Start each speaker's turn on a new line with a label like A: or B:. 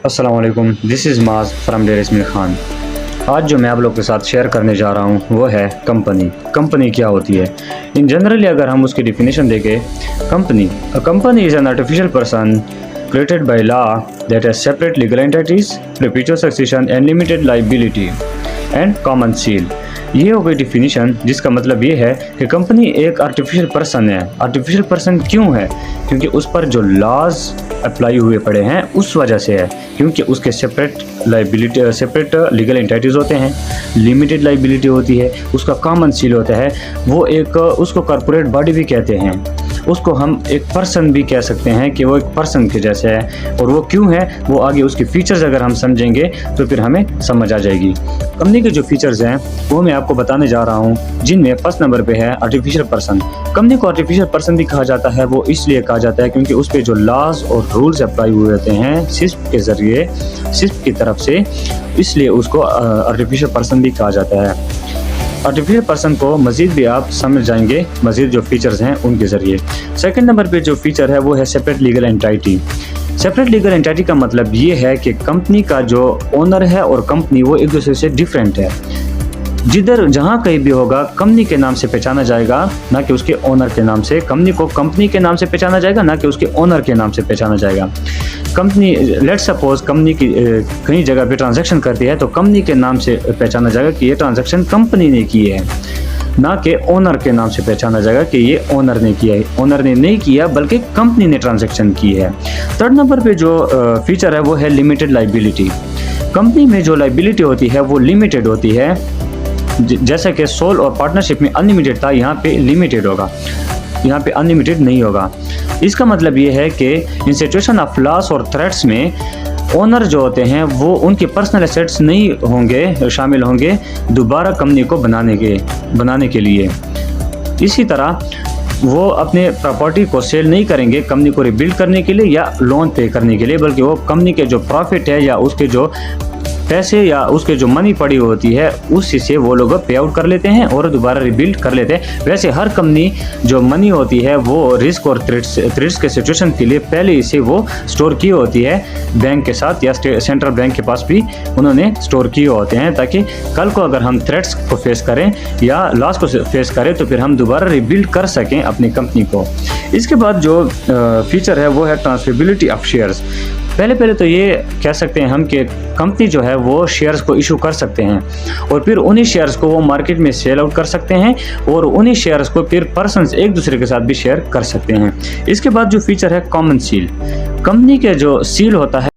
A: अस्सलाम वालेकुम, this is माज फ्रॉम डेर इसमिल खान। आज जो मैं आप लोग के साथ शेयर करने जा रहा हूँ वो है कंपनी क्या होती है। इन जनरली अगर हम उसकी डिफिनेशन देखें, company is an artificial person created by law that has separate legal entities, perpetual succession and limited liability and common seal। ये हो गई डिफिनीशन, जिसका मतलब ये है कि कंपनी एक आर्टिफिशियल पर्सन है। आर्टिफिशियल पर्सन क्यों है? क्योंकि उस पर जो लॉज अप्लाई हुए पड़े हैं उस वजह से है, क्योंकि उसके सेपरेट लीगल एंटिटीज़ होते हैं, लिमिटेड लाइबिलिटी होती है, उसका कॉमन सील होता है। वो एक उसको कॉर्पोरेट बॉडी भी कहते हैं, उसको हम एक पर्सन भी कह सकते हैं कि वो एक पर्सन के जैसे है। और वो क्यों है, वो आगे उसके फीचर्स अगर हम समझेंगे तो फिर हमें समझ आ जाएगी। कंपनी के जो फीचर्स हैं वो मैं आपको बताने जा रहा हूँ, जिनमें फर्स्ट नंबर पे है आर्टिफिशियल पर्सन। कंपनी को आर्टिफिशियल पर्सन भी कहा जाता है। वो इसलिए कहा जाता है क्योंकि उस पर जो लॉज और रूल्स अप्लाई हुए होते हैं सिस्प की तरफ से, इसलिए उसको आर्टिफिशियल पर्सन भी कहा जाता है। आर्टिफिशियल पर्सन को मज़ीद भी आप समझ जाएंगे मज़ीद जो फीचर्स हैं उनके ज़रिए। सेकंड नंबर पे जो फीचर है वो है separate legal entity. Separate legal entity का मतलब ये है कि कंपनी का जो ओनर है और कंपनी वो एक दूसरे से डिफरेंट है। जहाँ कहीं भी होगा कंपनी के नाम से पहचाना जाएगा, ना कि उसके ओनर के नाम से। कंपनी को कंपनी के नाम से पहचाना जाएगा, ना कि उसके ओनर के नाम से पहचाना जाएगा। कंपनी लेट्स सपोज कंपनी की कहीं जगह पे ट्रांजैक्शन करती है तो कंपनी के नाम से पहचाना जाएगा कि ये ट्रांजैक्शन कंपनी ने की है, ना कि ओनर के नाम से पहचाना जाएगा कि ये ओनर ने किया है। ओनर ने नहीं किया बल्कि कंपनी ने ट्रांजैक्शन की है। थर्ड नंबर पे जो फीचर है वो है लिमिटेड लाइबिलिटी। कंपनी में जो लाइबिलिटी होती है वो लिमिटेड होती है। जैसा कि सोल और पार्टनरशिप में अनलिमिटेड था, यहाँ पे लिमिटेड होगा, यहाँ पे अनलिमिटेड नहीं होगा। इसका मतलब ये है कि इन सिचुएशन ऑफ लॉस और थ्रेट्स में ओनर जो होते हैं वो उनके पर्सनल एसेट्स नहीं होंगे, शामिल होंगे दोबारा कंपनी को बनाने के लिए। इसी तरह वो अपने प्रॉपर्टी को सेल नहीं करेंगे कंपनी को रिबिल्ड करने के लिए या लोन पे करने के लिए, बल्कि वो कंपनी के जो प्रॉफिट है या उसके जो पैसे या उसके जो मनी पड़ी होती है उसी से वो लोग पे आउट कर लेते हैं और दोबारा रिबिल्ड कर लेते हैं। वैसे हर कंपनी जो मनी होती है वो रिस्क और थ्रेट्स के सिचुएशन के लिए पहले से वो स्टोर की होती है बैंक के साथ या सेंट्रल बैंक के पास भी उन्होंने स्टोर किए होते हैं, ताकि कल को अगर हम थ्रेट्स को फेस करें या लॉस को फेस करें तो फिर हम दोबारा रिबिल्ड कर सकें अपनी कंपनी को। इसके बाद जो फीचर है वो है ट्रांसफरेबिलिटी ऑफ शेयर्स। पहले तो ये कह सकते हैं हम कि कंपनी जो है वो शेयर्स को इशू कर सकते हैं और फिर उन्हीं शेयर्स को वो मार्केट में सेल आउट कर सकते हैं और उन्हीं शेयर्स को फिर पर्सन्स एक दूसरे के साथ भी शेयर कर सकते हैं। इसके बाद जो फीचर है कॉमन सील। कंपनी के जो सील होता है